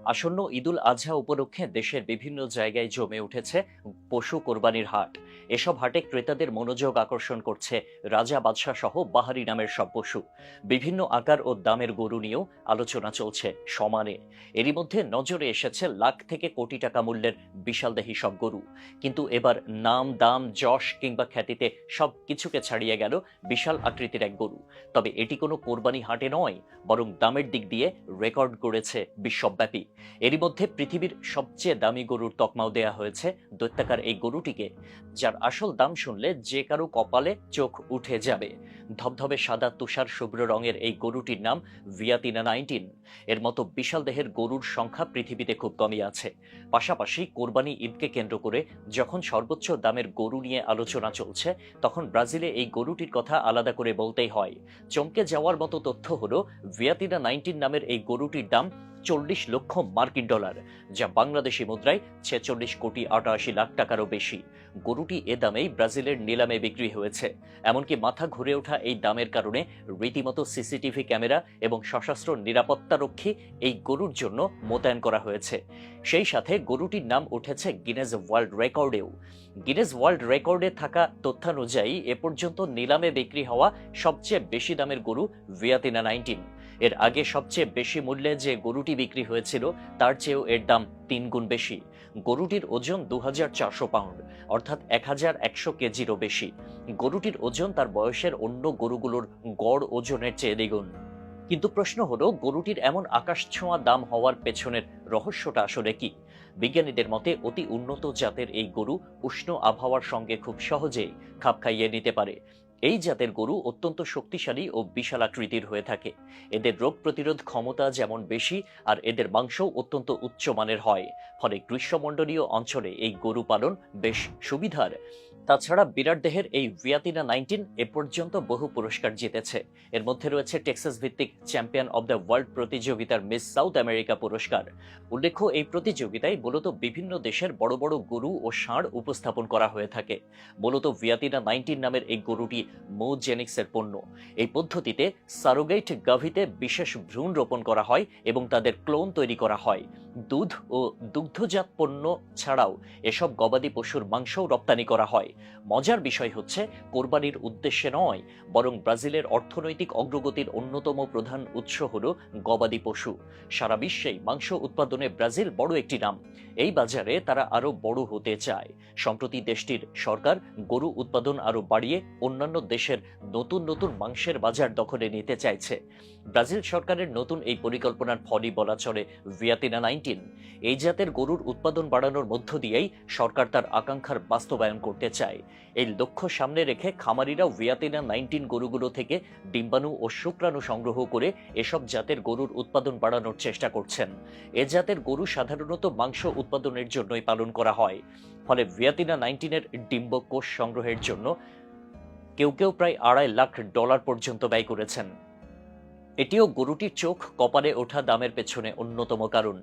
আসন্ন ঈদুল আজহা উপলক্ষে দেশের বিভিন্ন জায়গায় জমে উঠেছে পশু কোরবানির হাট। এসব হাটে ক্রেতাদের মনোযোগ আকর্ষণ করছে রাজা বাদশাহ সহ বাহারি নামের সব পশু। বিভিন্ন আকার ও দামের গরু নিয়েও আলোচনা চলছে সমানে। এরই মধ্যে নজরে এসেছে লাখ থেকে কোটি টাকা মূল্যের বিশালদেহী সব গরু। কিন্তু এবার নাম, দাম, যশ কিংবা খ্যাতিতে সব কিছুকে ছাড়িয়ে গেল বিশাল আকৃতির এক গরু। তবে এটি কোনো কোরবানি হাটে নয়, বরং দামের দিক দিয়ে রেকর্ড গড়েছে বিশ্বব্যাপী। এরই মধ্যে পৃথিবীর সবচেয়ে দামি গরুর তকমাও দেয়া হয়েছে দৈত্যাকার এই গরুটিকে, যার আসল দাম শুনলে যে কারো কপালে চোখ উঠে যাবে। ধবধবে সাদা তুষার শুভ্র রঙের এই গরুটির নাম ভিয়াতিনা 19। এর মতো বিশাল দেহের গরুর সংখ্যা পৃথিবীতে খুব কমই আছে। পাশাপাশি কোরবানি ঈদকে কেন্দ্র করে যখন সর্বোচ্চ দামের গরু নিয়ে আলোচনা চলছে, তখন ব্রাজিলে এই গরুটির কথা আলাদা করে বলতেই হয়। চমকে যাওয়ার মতো তথ্য হলো, ভিয়াতিনা 19 নামের এই গরুটির দাম 40 লক্ষ মার্কিন ডলার, যা বাংলাদেশি মুদ্রায় 46 কোটি 88 লাখ টাকারও বেশি। গরুটি এ দামেই ব্রাজিলের নিলামে বিক্রি হয়েছে। এমনকি মাথা ঘুরে ওঠা এই দামের কারণে রীতিমতো সিসিটিভি ক্যামেরা এবং সশস্ত্র নিরাপত্তারক্ষী এই গরুর জন্য মোতায়েন করা হয়েছে। সেই সাথে গরুটির নাম উঠেছে গিনেস ওয়ার্ল্ড রেকর্ডেও। গিনেস ওয়ার্ল্ড রেকর্ডে থাকা তথ্যানুযায়ী এ পর্যন্ত নিলামে বিক্রি হওয়া সবচেয়ে বেশি দামের গরু ভিয়াতিনা 19। এর আগে সবচেয়ে বেশি মূল্যে যে গরুটি বিক্রি হয়েছিল তার চেয়েও এর দাম 3 গুণ বেশি। গরুটির ওজন 2400 পাউন্ড, অর্থাৎ 1100 কেজিরও বেশি। গরুটির ওজন তার বয়সের অন্য গরুগুলোর গড় ওজনের চেয়ে দ্বিগুণ। কিন্তু প্রশ্ন হলো, গরুটির এমন আকাশছোঁয়া দাম হওয়ার পেছনের রহস্যটা আসলে কি? বিজ্ঞানীদের মতে অতি উন্নত জাতের এই গরু উষ্ণ আবহাওয়ার সঙ্গে খুব সহজেই খাপ খাইয়ে নিতে পারে। এই জাতের গরু অত্যন্ত শক্তিশালী ও বিশাল আকৃতির হয়ে থাকে। এদের রোগ প্রতিরোধ ক্ষমতা যেমন বেশি, আর এদের মাংসও অত্যন্ত উচ্চমানের হয়। ফলে গ্রীষ্মমণ্ডলীয় অঞ্চলে এই গরু পালন বেশ সুবিধার। তাছাড়া বিরাট দেহের এই ভিয়াতিনা 19 এ পর্যন্ত বহু পুরস্কার জিতেছে। এর মধ্যে রয়েছে টেক্সাস ভিত্তিক চ্যাম্পিয়ন অব দ্য ওয়ার্ল্ড প্রতিযোগিতার মিস সাউথ আমেরিকা পুরস্কার। উল্লেখ্য, এই প্রতিযোগিতায় মূলত বিভিন্ন দেশের বড় বড় গরু ও ষাঁড় উপস্থাপন করা হয়ে থাকে। মূলত ভিয়াতিনা 19 নামের এই গরুটি মোজেনিক্সের পণ্য। এই পদ্ধতিতে সারোগেট গাভীতে বিশেষ ভ্রূণ রোপণ করা হয় এবং তাদের ক্লোন তৈরি করা হয়। দুধ ও দুগ্ধজাত পণ্য ছাড়াও এসব গবাদি পশুর মাংসও রপ্তানি করা হয়। মজার বিষয় হচ্ছে, কোরবানির উদ্দেশ্যে নয়, বরং ব্রাজিলের অর্থনৈতিক অগ্রগতির অন্যতম প্রধান উৎস হল গবাদি পশু। সারা বিশ্বেই মাংস উৎপাদনে ব্রাজিল বড় একটি নাম। এই বাজারে তারা আরো বড় হতে চায়। সম্প্রতি দেশটির সরকার গরু উৎপাদন আরো বাড়িয়ে অন্যান্য দেশের নতুন নতুন মাংসের বাজার দখলে নিতে চাইছে। ব্রাজিল সরকারের নতুন এই পরিকল্পনার ফলই বলা চলে ভিয়াতিনা 19। এই জাতের গরুর উৎপাদন বাড়ানোর মধ্য দিয়েই সরকার তার আকাঙ্ক্ষার বাস্তবায়ন করতে চায়। এই লক্ষ্য সামনে রেখে খামারিরা ভিয়াতিনা 19 গরুগুলো থেকে ডিম্বাণু ও শুক্রাণু সংগ্রহ করে এসব জাতের গরুর উৎপাদন বাড়ানোর চেষ্টা করছেন। এ জাতের গরু সাধারণত মাংস উৎপাদনের জন্যই পালন করা হয়। ফলে ভিয়াতিনা 19 এর ডিম্বকোষ সংগ্রহের জন্য কেউ কেউ প্রায় $2.5 লাখ পর্যন্ত ব্যয় করেছেন। এটিও গরুটির চোখ কপালে ওঠা দামের পেছনে অন্যতম কারণ।